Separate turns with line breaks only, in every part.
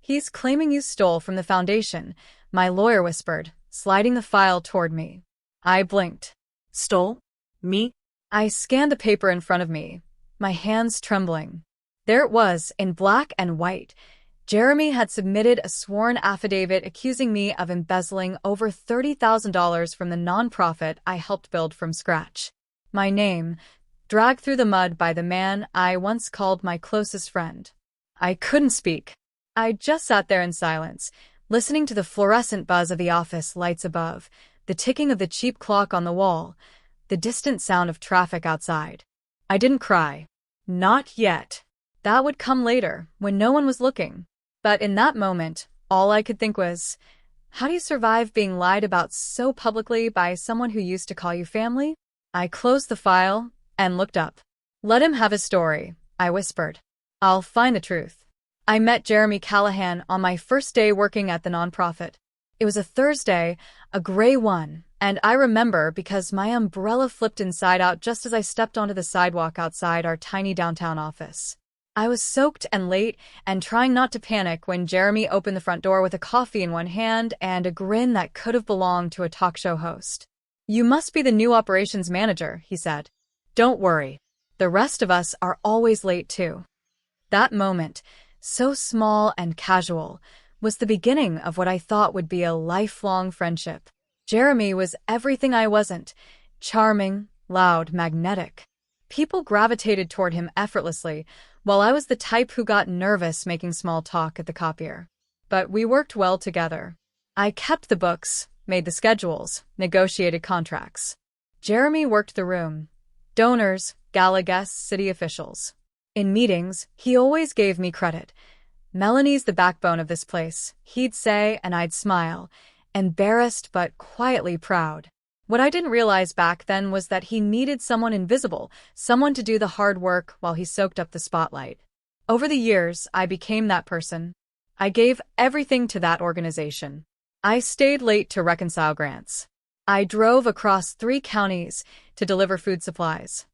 He's claiming you stole from the foundation, my lawyer whispered, sliding the file toward me. I blinked.
Stole? Me?
I scanned the paper in front of me, my hands trembling. There it was, in black and white. Jeremy had submitted a sworn affidavit accusing me of embezzling over $30,000 from the nonprofit I helped build from scratch. My name, dragged through the mud by the man I once called my closest friend. I couldn't speak. I just sat there in silence, listening to the fluorescent buzz of the office lights above, the ticking of the cheap clock on the wall, the distant sound of traffic outside. I didn't cry. Not yet. That would come later, when no one was looking. But in that moment, all I could think was, how do you survive being lied about so publicly by someone who used to call you family? I closed the file and looked up. Let him have his story, I whispered. I'll find the truth. I met Jeremy Callahan on my first day working at the nonprofit. It was a Thursday, a gray one, and I remember because my umbrella flipped inside out just as I stepped onto the sidewalk outside our tiny downtown office. I was soaked and late and trying not to panic when Jeremy opened the front door with a coffee in one hand and a grin that could have belonged to a talk show host. You must be the new operations manager, he said. Don't worry. The rest of us are always late too. That moment, so small and casual, was the beginning of what I thought would be a lifelong friendship. Jeremy was everything I wasn't. Charming, loud, magnetic. People gravitated toward him effortlessly, while I was the type who got nervous making small talk at the copier. But we worked well together. I kept the books, made the schedules, negotiated contracts. Jeremy worked the room. Donors, gala guests, city officials. In meetings, he always gave me credit. Melanie's the backbone of this place, he'd say, and I'd smile, embarrassed but quietly proud. What I didn't realize back then was that he needed someone invisible, someone to do the hard work while he soaked up the spotlight. Over the years, I became that person. I gave everything to that organization. I stayed late to reconcile grants. I drove across 3 counties to deliver food supplies.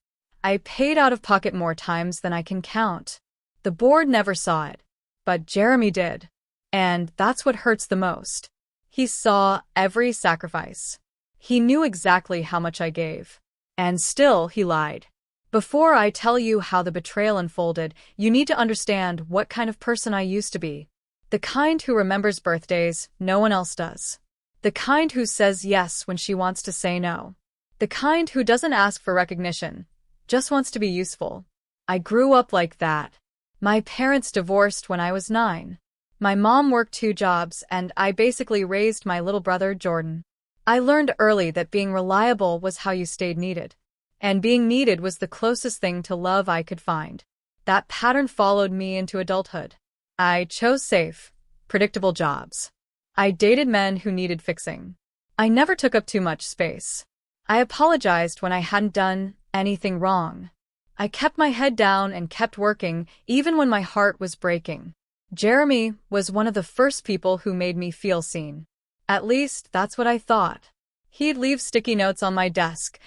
I paid out of pocket more times than I can count. The board never saw it, but Jeremy did. And that's what hurts the most. He saw every sacrifice. He knew exactly how much I gave. And still, he lied. Before I tell you how the betrayal unfolded, you need to understand what kind of person I used to be. The kind who remembers birthdays no one else does. The kind who says yes when she wants to say no. The kind who doesn't ask for recognition, just wants to be useful. I grew up like that. My parents divorced when I was 9. My mom worked 2 jobs, and I basically raised my little brother, Jordan. I learned early that being reliable was how you stayed needed. And being needed was the closest thing to love I could find. That pattern followed me into adulthood. I chose safe, predictable jobs. I dated men who needed fixing. I never took up too much space. I apologized when I hadn't done anything wrong. I kept my head down and kept working, even when my heart was breaking. Jeremy was one of the first people who made me feel seen. At least, that's what I thought. He'd leave sticky notes on my desk.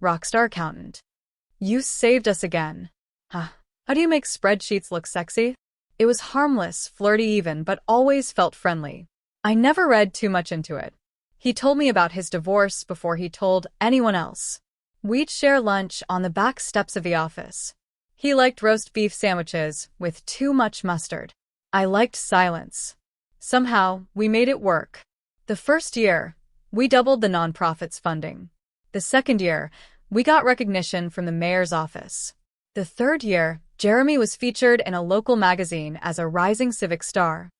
Rockstar accountant. You saved us again. How do you make spreadsheets look sexy? It was harmless, flirty even, but always felt friendly. I never read too much into it. He told me about his divorce before he told anyone else. We'd share lunch on the back steps of the office. He liked roast beef sandwiches with too much mustard. I liked silence. Somehow, we made it work. The first year, we doubled the nonprofit's funding. The second year, we got recognition from the mayor's office. The third year, Jeremy was featured in a local magazine as a rising civic star.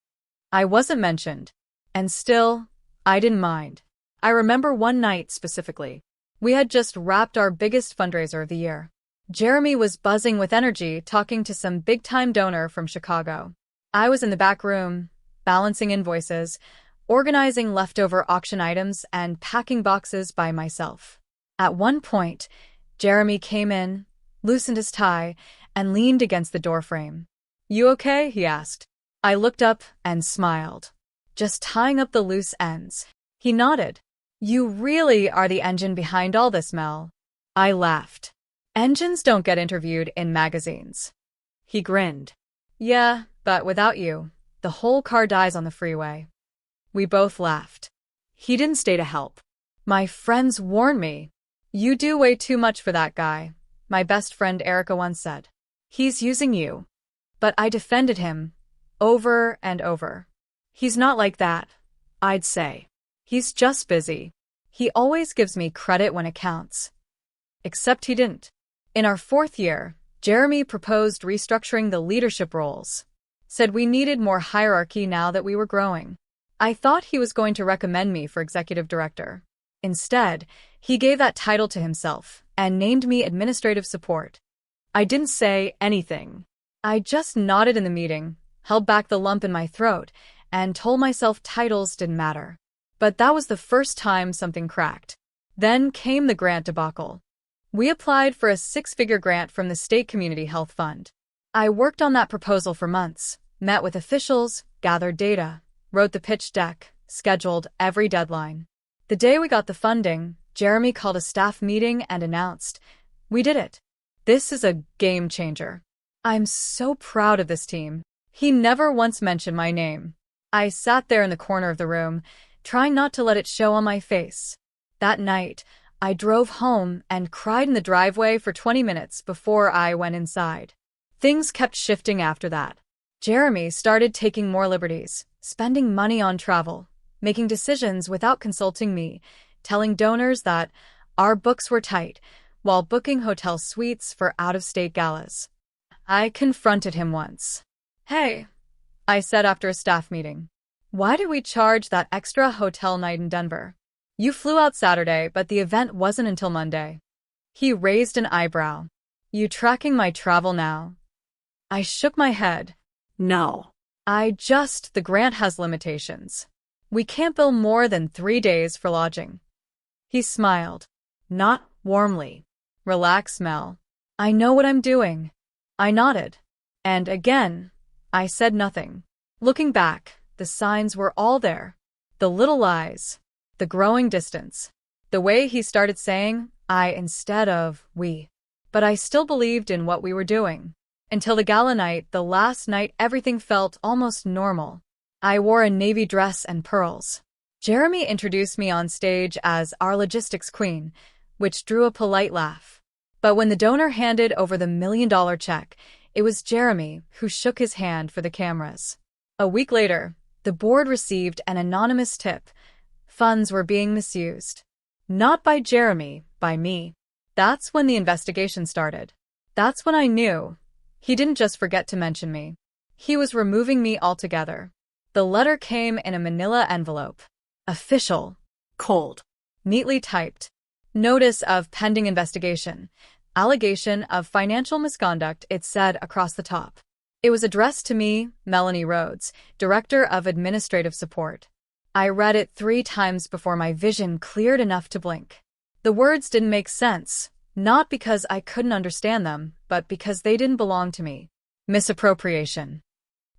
I wasn't mentioned. And still, I didn't mind. I remember one night specifically. We had just wrapped our biggest fundraiser of the year. Jeremy was buzzing with energy, talking to some big-time donor from Chicago. I was in the back room, balancing invoices, organizing leftover auction items, and packing boxes by myself. At one point, Jeremy came in, loosened his tie, and leaned against the doorframe. "You okay?" he asked. I looked up and smiled. "Just tying up the loose ends." He nodded. "You really are the engine behind all this, Mel." I laughed. "Engines don't get interviewed in magazines." He grinned. "Yeah, but without you, The whole car dies on the freeway. We both laughed. He didn't stay to help. My friends warned me. You do way too much for that guy, my best friend Erica once said. He's using you. But I defended him, over and over. He's not like that, I'd say. He's just busy. He always gives me credit when it counts. Except he didn't. In our 4th year, Jeremy proposed restructuring the leadership roles. Said we needed more hierarchy now that we were growing. I thought he was going to recommend me for executive director. Instead, he gave that title to himself and named me administrative support. I didn't say anything. I just nodded in the meeting, held back the lump in my throat, and told myself titles didn't matter. But that was the first time something cracked. Then came the grant debacle. We applied for a 6-figure grant from the State Community Health Fund. I worked on that proposal for months, met with officials, gathered data, wrote the pitch deck, scheduled every deadline. The day we got the funding, Jeremy called a staff meeting and announced, "We did it. This is a game changer." I'm so proud of this team. He never once mentioned my name. I sat there in the corner of the room, trying not to let it show on my face. That night, I drove home and cried in the driveway for 20 minutes before I went inside. Things kept shifting after that. Jeremy started taking more liberties, spending money on travel, making decisions without consulting me, telling donors that our books were tight, while booking hotel suites for out-of-state galas. I confronted him once. "Hey," I said after a staff meeting, "why did we charge that extra hotel night in Denver? You flew out Saturday, but the event wasn't until Monday." He raised an eyebrow. "You tracking my travel now?" I shook my head.
No.
The grant has limitations. We can't bill more than 3 days for lodging." He smiled. Not warmly. "Relax, Mel. I know what I'm doing." I nodded. And again, I said nothing. Looking back, the signs were all there. The little lies. The growing distance. The way he started saying, "I" instead of "we." But I still believed in what we were doing. Until the gala night, the last night, everything felt almost normal. I wore a navy dress and pearls. Jeremy introduced me on stage as our logistics queen, which drew a polite laugh. But when the donor handed over the $1 million check, it was Jeremy who shook his hand for the cameras. A week later, the board received an anonymous tip. Funds were being misused. Not by Jeremy, by me. That's when the investigation started. That's when I knew. He didn't just forget to mention me. He was removing me altogether. The letter came in a manila envelope. Official.
Cold.
Neatly typed. Notice of pending investigation. Allegation of financial misconduct, it said across the top. It was addressed to me, Melanie Rhodes, Director of Administrative Support. I read it 3 times before my vision cleared enough to blink. The words didn't make sense, not because I couldn't understand them, but because they didn't belong to me. Misappropriation.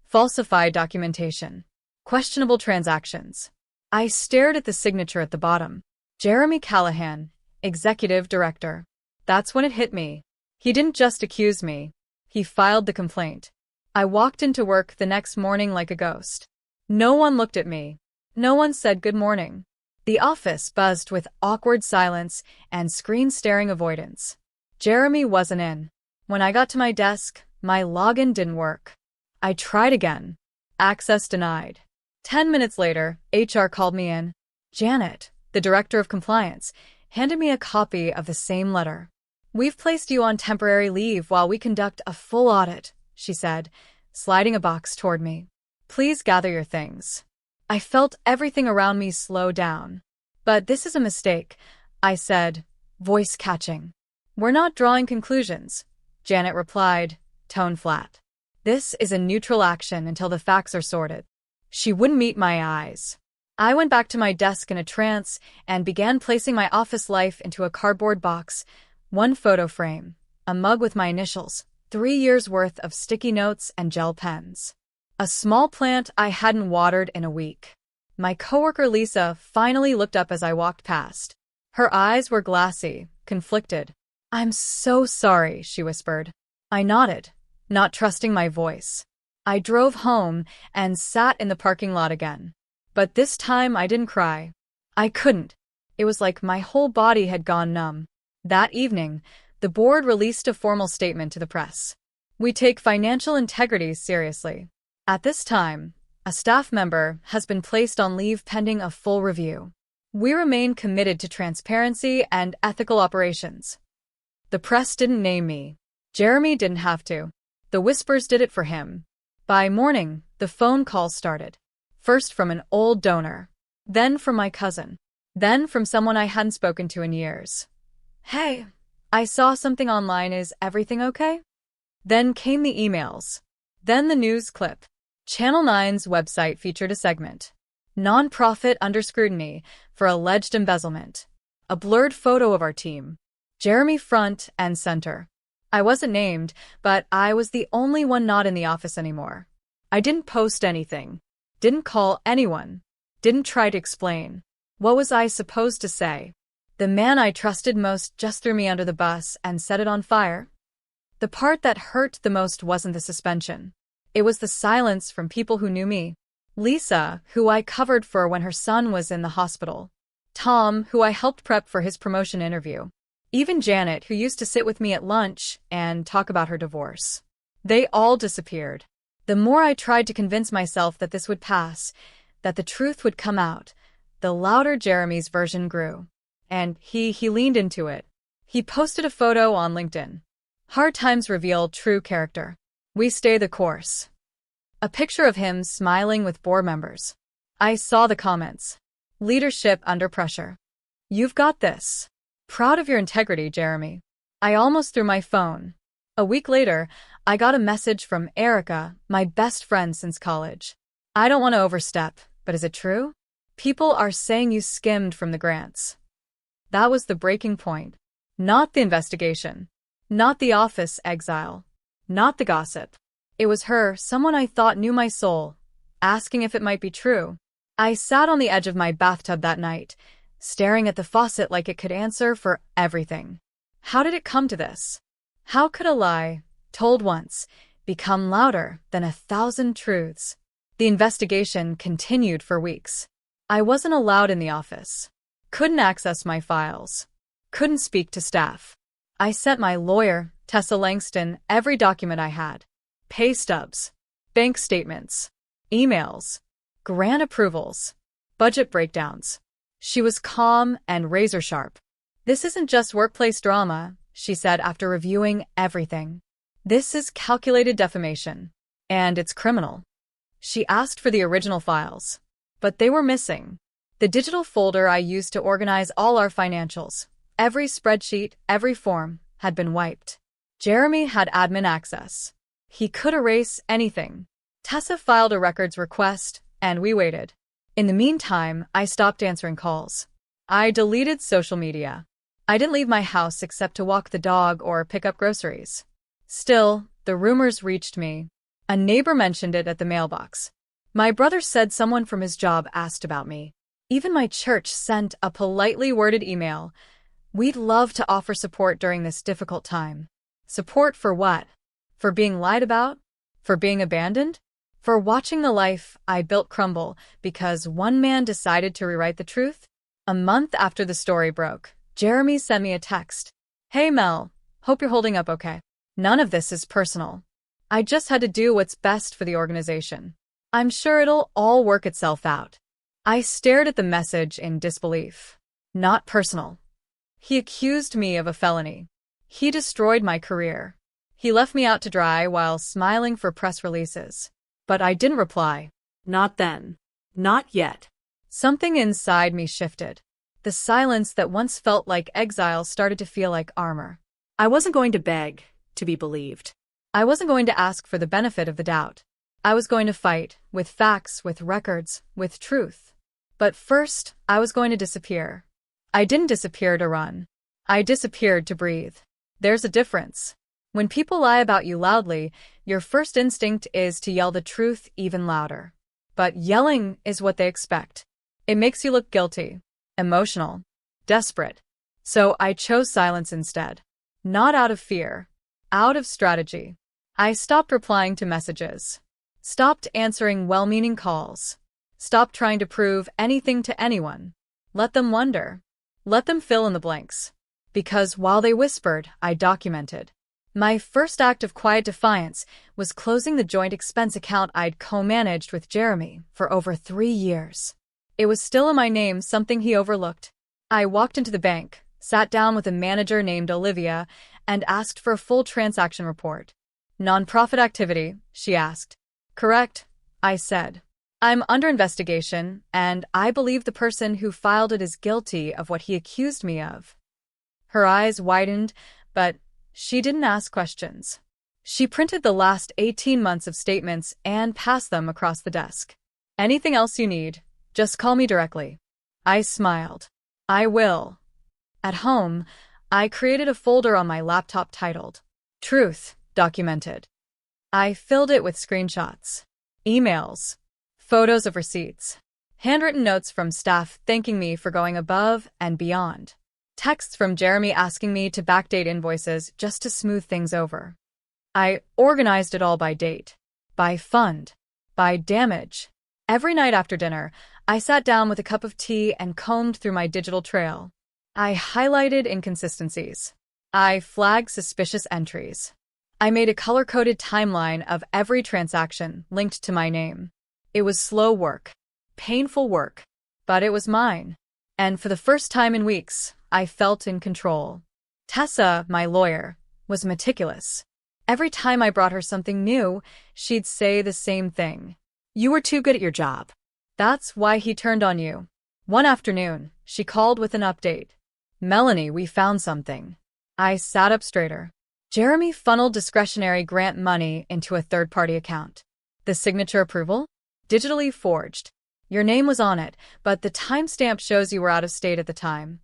Falsified documentation. Questionable transactions. I stared at the signature at the bottom. Jeremy Callahan, Executive Director. That's when it hit me. He didn't just accuse me. He filed the complaint. I walked into work the next morning like a ghost. No one looked at me. No one said good morning. The office buzzed with awkward silence and screen-staring avoidance. Jeremy wasn't in. When I got to my desk, my login didn't work. I tried again. Access denied. 10 minutes later, HR called me in. Janet, the Director of Compliance, handed me a copy of the same letter. "We've placed you on temporary leave while we conduct a full audit," she said, sliding a box toward me. "Please gather your things." I felt everything around me slow down. "But this is a mistake," I said, voice catching. "We're not drawing conclusions," Janet replied, tone flat. "This is a neutral action until the facts are sorted." She wouldn't meet my eyes. I went back to my desk in a trance and began placing my office life into a cardboard box, 1 photo frame, a mug with my initials, 3 years' worth of sticky notes and gel pens. A small plant I hadn't watered in a week. My coworker Lisa finally looked up as I walked past. Her eyes were glassy, conflicted. "I'm so sorry," she whispered. I nodded, not trusting my voice. I drove home and sat in the parking lot again. But this time I didn't cry. I couldn't. It was like my whole body had gone numb. That evening, the board released a formal statement to the press. We take financial integrity seriously. At this time, a staff member has been placed on leave pending a full review. We remain committed to transparency and ethical operations. The press didn't name me. Jeremy didn't have to. The whispers did it for him. By morning, the phone calls started. First from an old donor. Then from my cousin. Then from someone I hadn't spoken to in years. Hey, I saw something online, is everything okay? Then came the emails. Then the news clip. Channel 9's website featured a segment. Nonprofit under scrutiny for alleged embezzlement. A blurred photo of our team. Jeremy front and center. I wasn't named, but I was the only one not in the office anymore. I didn't post anything. Didn't call anyone. Didn't try to explain. What was I supposed to say? The man I trusted most just threw me under the bus and set it on fire? The part that hurt the most wasn't the suspension. It was the silence from people who knew me. Lisa, who I covered for when her son was in the hospital. Tom, who I helped prep for his promotion interview. Even Janet, who used to sit with me at lunch and talk about her divorce. They all disappeared. The more I tried to convince myself that this would pass, that the truth would come out, the louder Jeremy's version grew. And he leaned into it. He posted a photo on LinkedIn. Hard times reveal true character. We stay the course. A picture of him smiling with board members. I saw the comments. Leadership under pressure. You've got this. Proud of your integrity, Jeremy. I almost threw my phone. A week later, I got a message from Erica, my best friend since college. I don't want to overstep, but is it true? People are saying you skimmed from the grants. That was the breaking point. Not the investigation. Not the office exile. Not the gossip. It was her, someone I thought knew my soul, asking if it might be true. I sat on the edge of my bathtub that night, staring at the faucet like it could answer for everything. How did it come to this? How could a lie, told once, become louder than 1,000 truths? The investigation continued for weeks. I wasn't allowed in the office. Couldn't access my files. Couldn't speak to staff. I sent my lawyer, Tessa Langston, every document I had. Pay stubs, bank statements, emails, grant approvals, budget breakdowns. She was calm and razor-sharp. This isn't just workplace drama, she said after reviewing everything. This is calculated defamation, and it's criminal. She asked for the original files, but they were missing. The digital folder I used to organize all our financials, every spreadsheet, every form, had been wiped. Jeremy had admin access. He could erase anything. Tessa filed a records request, and we waited. In the meantime, I stopped answering calls. I deleted social media. I didn't leave my house except to walk the dog or pick up groceries. Still, the rumors reached me. A neighbor mentioned it at the mailbox. My brother said someone from his job asked about me. Even my church sent a politely worded email. We'd love to offer support during this difficult time. Support for what? For being lied about? For being abandoned? For watching the life I built crumble because one man decided to rewrite the truth? A month after the story broke, Jeremy sent me a text. Hey Mel, hope you're holding up okay. None of this is personal. I just had to do what's best for the organization. I'm sure it'll all work itself out. I stared at the message in disbelief. Not personal. He accused me of a felony. He destroyed my career. He left me out to dry while smiling for press releases. But I didn't reply.
Not then. Not yet.
Something inside me shifted. The silence that once felt like exile started to feel like armor.
I wasn't going to beg to be believed.
I wasn't going to ask for the benefit of the doubt. I was going to fight, with facts, with records, with truth. But first, I was going to disappear. I didn't disappear to run. I disappeared to breathe. There's a difference. When people lie about you loudly, your first instinct is to yell the truth even louder. But yelling is what they expect. It makes you look guilty, emotional, desperate. So I chose silence instead. Not out of fear, out of strategy. I stopped replying to messages. Stopped answering well-meaning calls. Stopped trying to prove anything to anyone. Let them wonder. Let them fill in the blanks. Because while they whispered, I documented. My first act of quiet defiance was closing the joint expense account I'd co-managed with Jeremy for over 3 years. It was still in my name, something he overlooked. I walked into the bank, sat down with a manager named Olivia, and asked for a full transaction report. Nonprofit activity, she asked. Correct, I said. I'm under investigation, and I believe the person who filed it is guilty of what he accused me of. Her eyes widened, but she didn't ask questions. She printed the last 18 months of statements and passed them across the desk. Anything else you need, just call me directly. I smiled. I will. At home, I created a folder on my laptop titled Truth Documented. I filled it with screenshots, emails, photos of receipts, handwritten notes from staff thanking me for going above and beyond, texts from Jeremy asking me to backdate invoices just to smooth things over. I organized it all by date, by fund, by damage. Every night after dinner, I sat down with a cup of tea and combed through my digital trail. I highlighted inconsistencies. I flagged suspicious entries. I made a color-coded timeline of every transaction linked to my name. It was slow work, painful work, but it was mine. And for the first time in weeks, I felt in control. Tessa, my lawyer, was meticulous. Every time I brought her something new, she'd say the same thing. You were too good at your job. That's why he turned on you. One afternoon, she called with an update. Melanie, we found something. I sat up straighter. Jeremy funneled discretionary grant money into a third-party account. The signature approval? Digitally forged. Your name was on it, but the timestamp shows you were out of state at the time.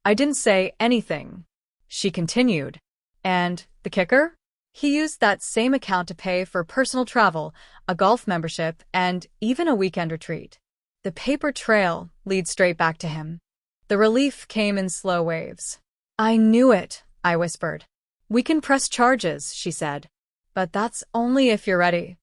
I didn't say anything. She continued. And the kicker? He used that same account to pay for personal travel, a golf membership, and even a weekend retreat. The paper trail leads straight back to him. The relief came in slow waves. I knew it, I whispered. We can press charges, she said. But that's only if you're ready.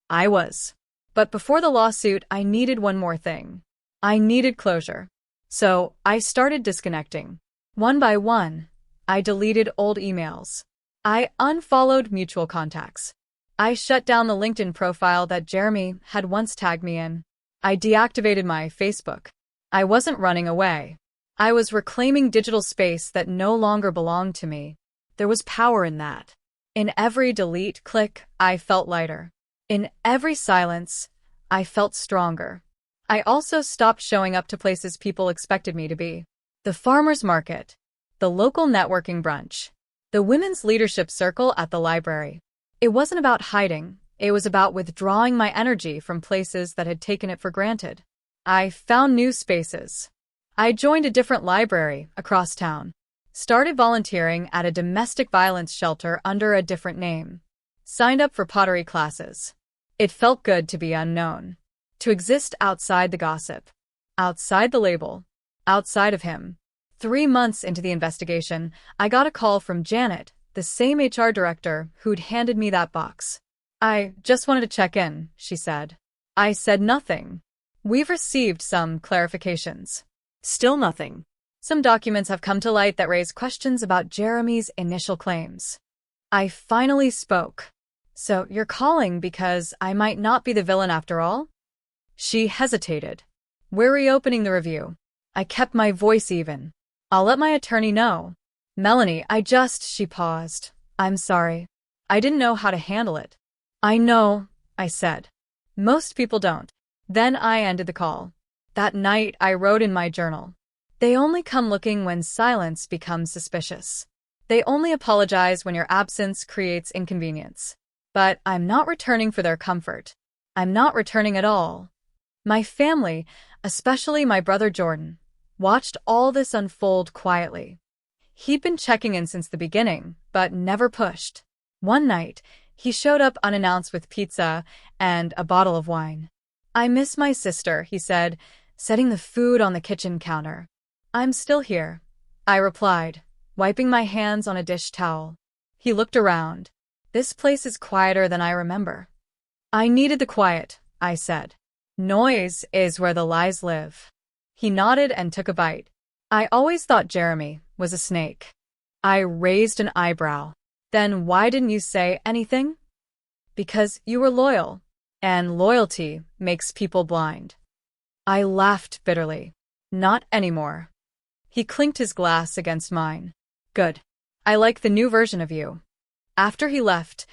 I was. But before the lawsuit, I needed one more thing. I needed closure. So I started disconnecting. One by one, I deleted old emails. I unfollowed mutual contacts. I shut down the LinkedIn profile that Jeremy had once tagged me in. I deactivated my Facebook. I wasn't running away. I was reclaiming digital space that no longer belonged to me. There was power in that. In every delete click, I felt lighter. In every silence, I felt stronger. I also stopped showing up to places people expected me to be. The farmer's market, the local networking brunch, the women's leadership circle at the library. It wasn't about hiding. It was about withdrawing my energy from places that had taken it for granted. I found new spaces. I joined a different library across town. Started volunteering at a domestic violence shelter under a different name. Signed up for pottery classes. It felt good to be unknown. To exist outside the gossip. Outside the label. Outside of him. 3 months into the investigation, I got a call from Janet, the same HR director who'd handed me that box. I just wanted to check in, she said. I said nothing. We've received some clarifications.
Still nothing.
Some documents have come to light that raise questions about Jeremy's initial claims. I finally spoke. So you're calling because I might not be the villain after all? She hesitated. We're reopening the review. I kept my voice even. I'll let my attorney know. Melanie, she paused. I'm sorry. I didn't know how to handle it. I know, I said. Most people don't. Then I ended the call. That night, I wrote in my journal. They only come looking when silence becomes suspicious. They only apologize when your absence creates inconvenience. But I'm not returning for their comfort. I'm not returning at all. My family, especially my brother Jordan, watched all this unfold quietly. He'd been checking in since the beginning, but never pushed. One night, he showed up unannounced with pizza and a bottle of wine. I miss my sister, he said, setting the food on the kitchen counter. I'm still here, I replied, wiping my hands on a dish towel. He looked around. This place is quieter than I remember. I needed the quiet, I said. Noise is where the lies live. He nodded and took a bite. I always thought Jeremy was a snake. I raised an eyebrow. Then why didn't you say anything? Because you were loyal, and loyalty makes people blind. I laughed bitterly. Not anymore. He clinked his glass against mine. Good. I like the new version of you. After he left,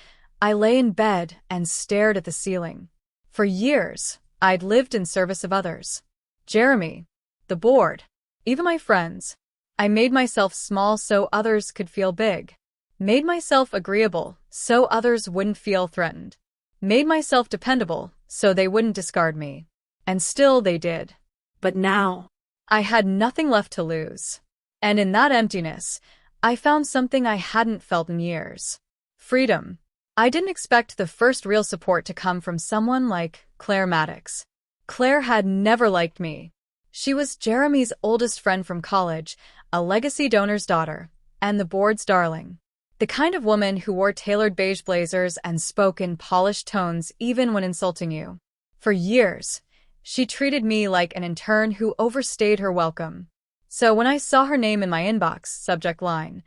I lay in bed and stared at the ceiling. For years, I'd lived in service of others. Jeremy, the board, even my friends. I made myself small so others could feel big. Made myself agreeable so others wouldn't feel threatened. Made myself dependable so they wouldn't discard me. And still they did.
But now,
I had nothing left to lose. And in that emptiness, I found something I hadn't felt in years. Freedom. I didn't expect the first real support to come from someone like Claire Maddox. Claire had never liked me. She was Jeremy's oldest friend from college, a legacy donor's daughter, and the board's darling. The kind of woman who wore tailored beige blazers and spoke in polished tones even when insulting you. For years, she treated me like an intern who overstayed her welcome. So when I saw her name in my inbox, subject line,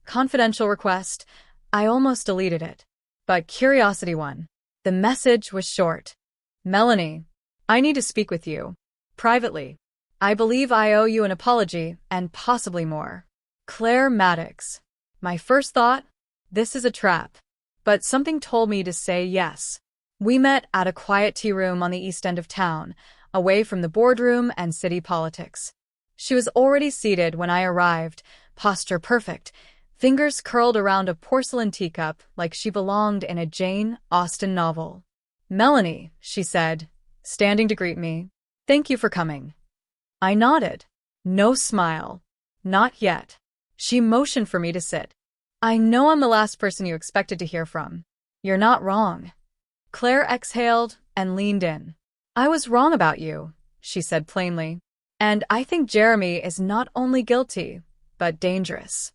confidential request, I almost deleted it. But curiosity won. The message was short. Melanie, I need to speak with you. Privately. I believe I owe you an apology and possibly more. Claire Maddox. My first thought? This is a trap. But something told me to say yes. We met at a quiet tea room on the east end of town, away from the boardroom and city politics. She was already seated when I arrived, posture perfect, fingers curled around a porcelain teacup like she belonged in a Jane Austen novel. Melanie, she said, standing to greet me. Thank you for coming. I nodded. No smile. Not yet. She motioned for me to sit. I know I'm the last person you expected to hear from. You're not wrong. Claire exhaled and leaned in. I was wrong about you, she said plainly. And I think Jeremy is not only guilty, but dangerous.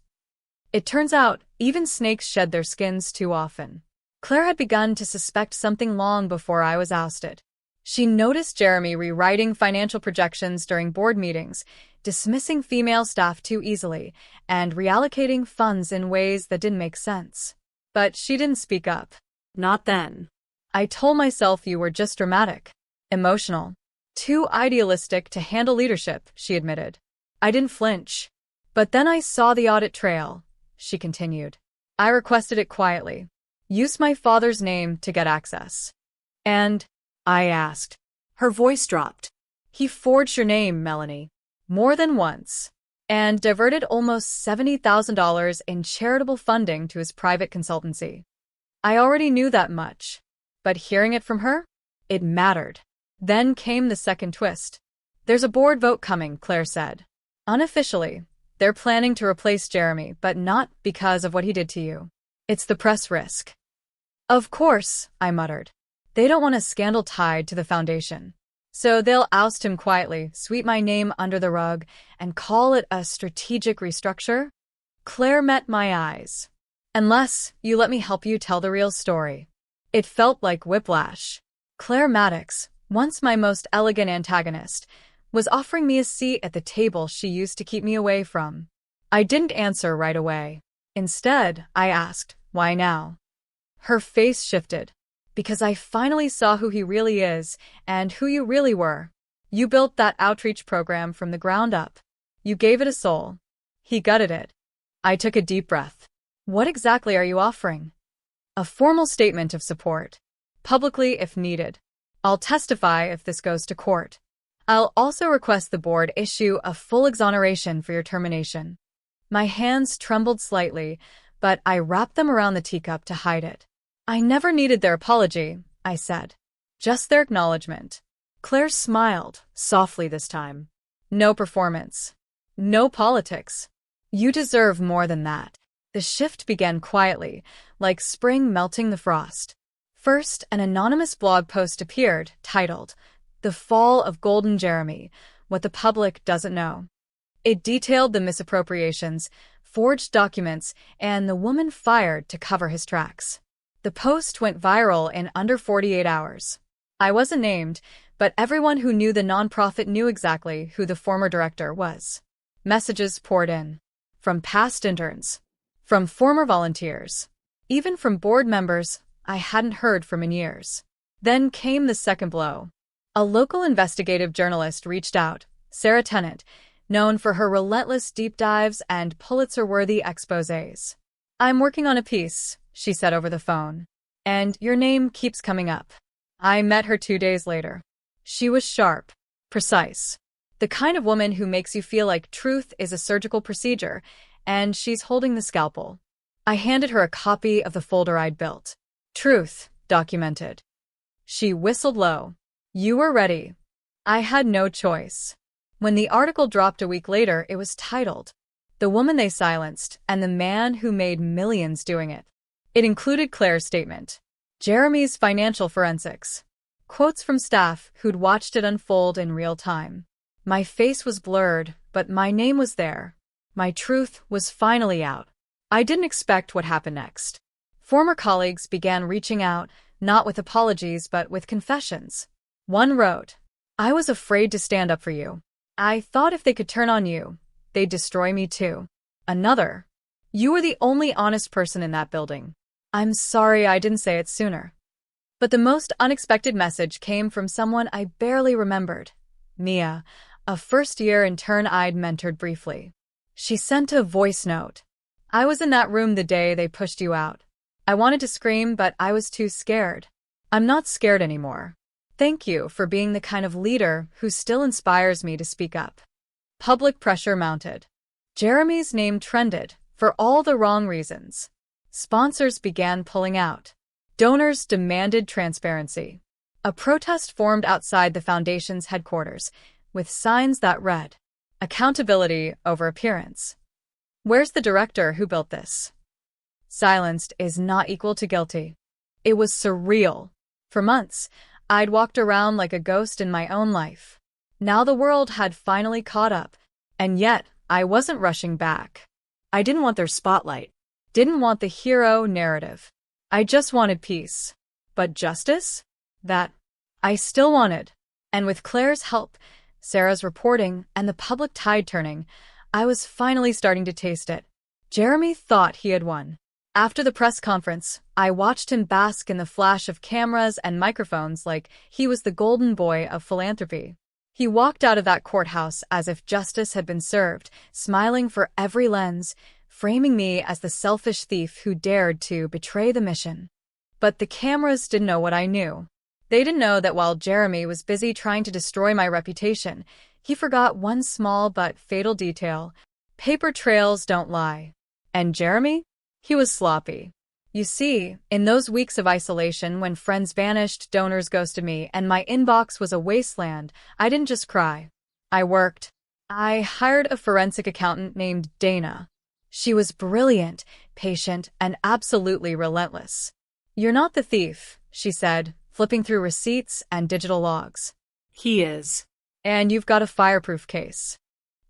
It turns out, even snakes shed their skins too often. Claire had begun to suspect something long before I was ousted. She noticed Jeremy rewriting financial projections during board meetings, dismissing female staff too easily, and reallocating funds in ways that didn't make sense. But she didn't speak up.
not then.
I told myself you were just dramatic, emotional, too idealistic to handle leadership, she admitted. I didn't flinch. But then I saw the audit trail, she continued. I requested it quietly. Use my father's name to get access. And, I asked. Her voice dropped. He forged your name, Melanie. More than once. And diverted almost $70,000 in charitable funding to his private consultancy. I already knew that much. But hearing it from her? It mattered. Then came the second twist. There's a board vote coming, Claire said. Unofficially, they're planning to replace Jeremy, but not because of what he did to you. It's the press risk. Of course, I muttered. They don't want a scandal tied to the foundation. So they'll oust him quietly, sweep my name under the rug, and call it a strategic restructure? Claire met my eyes. Unless you let me help you tell the real story. It felt like whiplash. Claire Maddox, once my most elegant antagonist, was offering me a seat at the table she used to keep me away from. I didn't answer right away. Instead, I asked, why now? Her face shifted. Because I finally saw who he really is and who you really were. You built that outreach program from the ground up. You gave it a soul. He gutted it. I took a deep breath. What exactly are you offering? A formal statement of support. Publicly if needed. I'll testify if this goes to court. I'll also request the board issue a full exoneration for your termination. My hands trembled slightly, but I wrapped them around the teacup to hide it. I never needed their apology, I said. Just their acknowledgement. Claire smiled, softly this time. No performance. No politics. You deserve more than that. The shift began quietly, like spring melting the frost. First, an anonymous blog post appeared, titled, The Fall of Golden Jeremy, What the Public Doesn't Know. It detailed the misappropriations, forged documents, and the woman fired to cover his tracks. The The post went viral in under 48 hours. I wasn't named, but everyone who knew the nonprofit knew exactly who the former director was. Messages poured in. From past interns. From former volunteers. Even from board members I hadn't heard from in years. Then came the second blow. A local investigative journalist reached out, Sarah Tennant, known for her relentless deep dives and Pulitzer-worthy exposés. "I'm working on a piece," she said over the phone. "And your name keeps coming up." I met her 2 days later. She was sharp, precise. The kind of woman who makes you feel like truth is a surgical procedure, and she's holding the scalpel. I handed her a copy of the folder I'd built. "Truth, documented." She whistled low. "You were ready." I had no choice. When the article dropped a week later, it was titled, "The Woman They Silenced and the Man Who Made Millions Doing It." It included Claire's statement, Jeremy's financial forensics, quotes from staff who'd watched it unfold in real time. My face was blurred, but my name was there. My truth was finally out. I didn't expect what happened next. Former colleagues began reaching out, not with apologies but with confessions. One wrote, "I was afraid to stand up for you. I thought if they could turn on you, they'd destroy me too." Another, "You were the only honest person in that building. I'm sorry I didn't say it sooner." But the most unexpected message came from someone I barely remembered. Mia, a first-year intern I'd mentored briefly. She sent a voice note. "I was in that room the day they pushed you out. I wanted to scream, but I was too scared. I'm not scared anymore. Thank you for being the kind of leader who still inspires me to speak up." Public pressure mounted. Jeremy's name trended, for all the wrong reasons. Sponsors began pulling out. Donors demanded transparency. A protest formed outside the foundation's headquarters, with signs that read, "Accountability over appearance." Where's the director who built this? Silenced is not equal to guilty. It was surreal. For months, I'd walked around like a ghost in my own life. Now the world had finally caught up, and yet I wasn't rushing back. I didn't want their spotlight. Didn't want the hero narrative. I just wanted peace. But justice? That I still wanted. And with Claire's help, Sarah's reporting, and the public tide turning, I was finally starting to taste it. Jeremy thought he had won. After the press conference, I watched him bask in the flash of cameras and microphones like he was the golden boy of philanthropy. He walked out of that courthouse as if justice had been served, smiling for every lens, framing me as the selfish thief who dared to betray the mission. But the cameras didn't know what I knew. They didn't know that while Jeremy was busy trying to destroy my reputation, he forgot one small but fatal detail. Paper trails don't lie. And Jeremy? He was sloppy. You see, in those weeks of isolation when friends vanished, donors ghosted me, and my inbox was a wasteland, I didn't just cry. I worked. I hired a forensic accountant named Dana. She was brilliant, patient, and absolutely relentless. "You're not the thief," she said, flipping through receipts and digital logs.
He is.
"And you've got a fireproof case."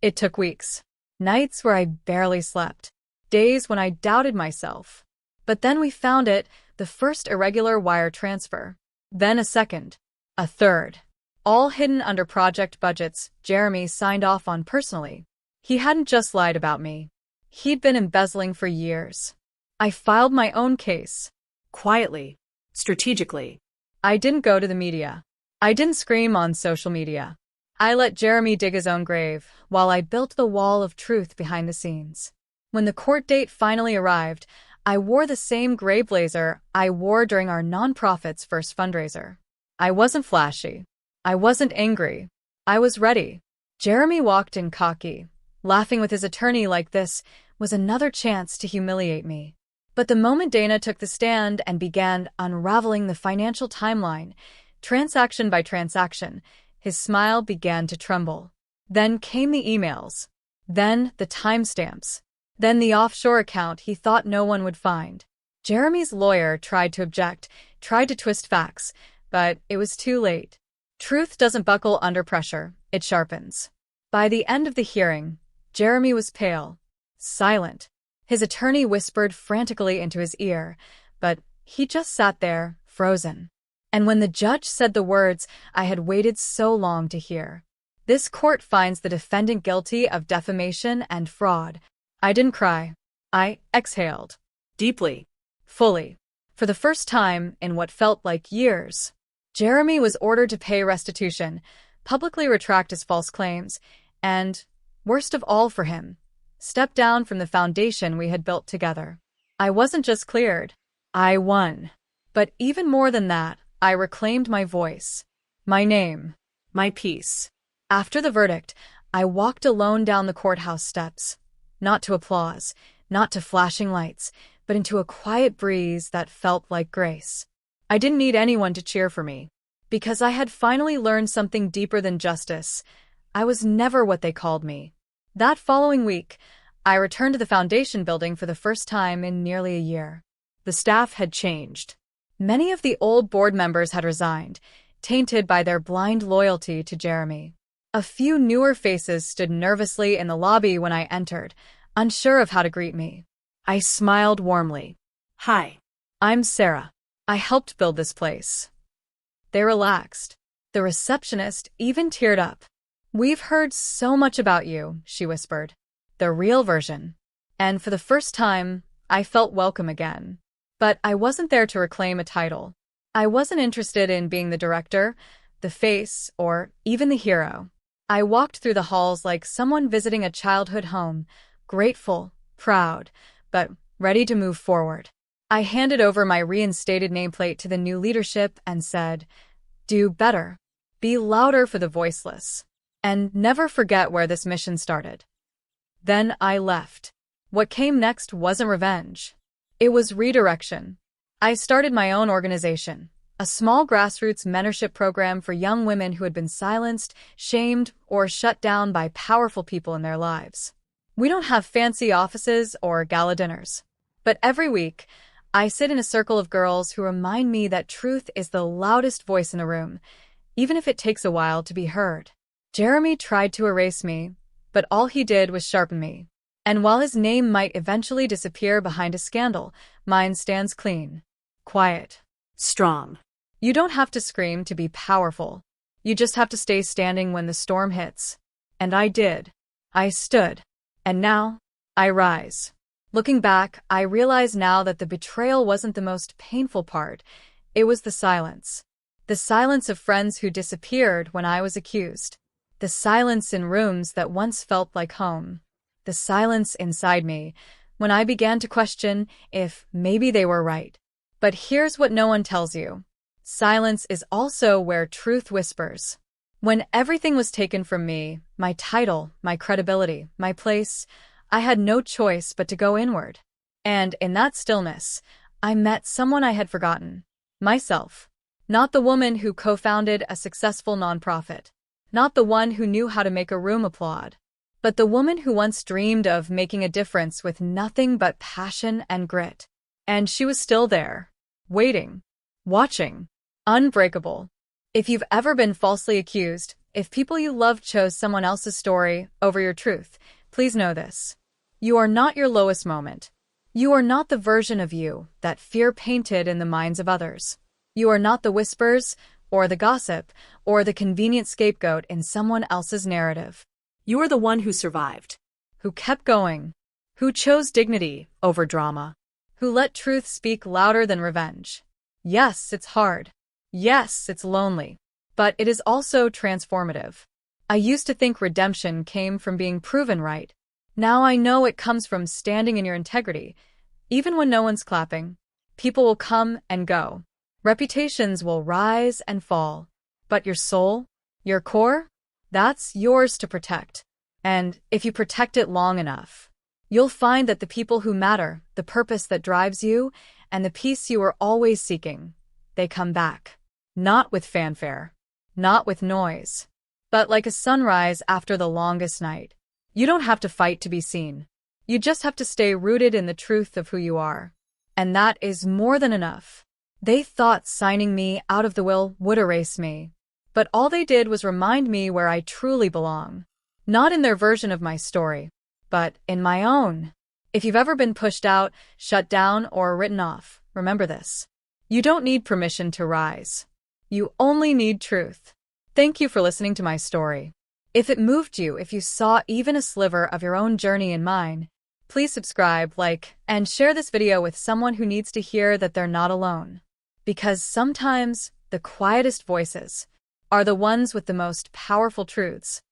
It took weeks. Nights where I barely slept. Days when I doubted myself. But then we found it, the first irregular wire transfer. Then a second. A third. All hidden under project budgets Jeremy signed off on personally. He hadn't just lied about me. He'd been embezzling for years. I filed my own case.
Quietly. Strategically.
I didn't go to the media. I didn't scream on social media. I let Jeremy dig his own grave while I built the wall of truth behind the scenes. When the court date finally arrived, I wore the same gray blazer I wore during our nonprofit's first fundraiser. I wasn't flashy. I wasn't angry. I was ready. Jeremy walked in cocky, laughing with his attorney like this was another chance to humiliate me. But the moment Dana took the stand and began unraveling the financial timeline, transaction by transaction, his smile began to tremble. Then came the emails. Then the timestamps. Then the offshore account he thought no one would find. Jeremy's lawyer tried to object, tried to twist facts, but it was too late. Truth doesn't buckle under pressure, it sharpens. By the end of the hearing, Jeremy was pale, silent. His attorney whispered frantically into his ear, but He just sat there, frozen. And when the judge said the words I had waited so long to hear, "This court finds the defendant guilty of defamation and fraud," I didn't cry. I exhaled.
Deeply.
Fully. For the first time in what felt like years. Jeremy was ordered to pay restitution, publicly retract his false claims, and, worst of all for him, step down from the foundation we had built together. I wasn't just cleared. I won. But even more than that, I reclaimed my voice. My name.
My peace.
After the verdict, I walked alone down the courthouse steps. Not to applause, not to flashing lights, but into a quiet breeze that felt like grace. I didn't need anyone to cheer for me, because I had finally learned something deeper than justice. I was never what they called me. That following week, I returned to the foundation building for the first time in nearly a year. The staff had changed. Many of the old board members had resigned, tainted by their blind loyalty to Jeremy. A few newer faces stood nervously in the lobby when I entered, unsure of how to greet me. I smiled warmly.
Hi.
I'm Sarah. I helped build this place. They relaxed. The receptionist even teared up. We've heard so much about you, she whispered. The real version. And for the first time, I felt welcome again. But I wasn't there to reclaim a title. I wasn't interested in being the director, the face, or even the hero. I walked through the halls like someone visiting a childhood home, grateful, proud, but ready to move forward. I handed over my reinstated nameplate to the new leadership and said, "Do better. Be louder for the voiceless. And never forget where this mission started." Then I left. What came next wasn't revenge. It was redirection. I started my own organization, a small grassroots mentorship program for young women who had been silenced, shamed, or shut down by powerful people in their lives. We don't have fancy offices or gala dinners. But every week, I sit in a circle of girls who remind me that truth is the loudest voice in the room, even if it takes a while to be heard. Jeremy tried to erase me, but all he did was sharpen me. And while his name might eventually disappear behind a scandal, mine stands clean, quiet,
Strong.
You don't have to scream to be powerful. You just have to stay standing when the storm hits. And I did. I stood. And now, I rise. Looking back, I realize now that the betrayal wasn't the most painful part. It was the silence. The silence of friends who disappeared when I was accused. The silence in rooms that once felt like home. The silence inside me when I began to question if maybe they were right. But here's what no one tells you. Silence is also where truth whispers. When everything was taken from me, my title, my credibility, my place, I had no choice but to go inward. And in that stillness, I met someone I had forgotten. Myself. Not the woman who co-founded a successful nonprofit. Not the one who knew how to make a room applaud. But the woman who once dreamed of making a difference with nothing but passion and grit. And she was still there. Waiting. Watching. Unbreakable. If you've ever been falsely accused, if people you loved chose someone else's story over your truth, please know this. You are not your lowest moment. You are not the version of you that fear painted in the minds of others. You are not the whispers, or the gossip, or the convenient scapegoat in someone else's narrative.
You are the one who survived.
Who kept going. Who chose dignity over drama. Who let truth speak louder than revenge. Yes, it's hard. Yes, it's lonely. But it is also transformative. I used to think redemption came from being proven right. Now I know it comes from standing in your integrity. Even when no one's clapping, people will come and go. Reputations will rise and fall. But your soul, your core, that's yours to protect. And if you protect it long enough, you'll find that the people who matter, the purpose that drives you, and the peace you are always seeking, they come back. Not with fanfare. Not with noise. But like a sunrise after the longest night. You don't have to fight to be seen. You just have to stay rooted in the truth of who you are. And that is more than enough. They thought signing me out of the will would erase me. But all they did was remind me where I truly belong. Not in their version of my story, but in my own. If you've ever been pushed out, shut down, or written off, remember this. You don't need permission to rise. You only need truth. Thank you for listening to my story. If it moved you, if you saw even a sliver of your own journey in mine, please subscribe, like, and share this video with someone who needs to hear that they're not alone. Because sometimes the quietest voices are the ones with the most powerful truths.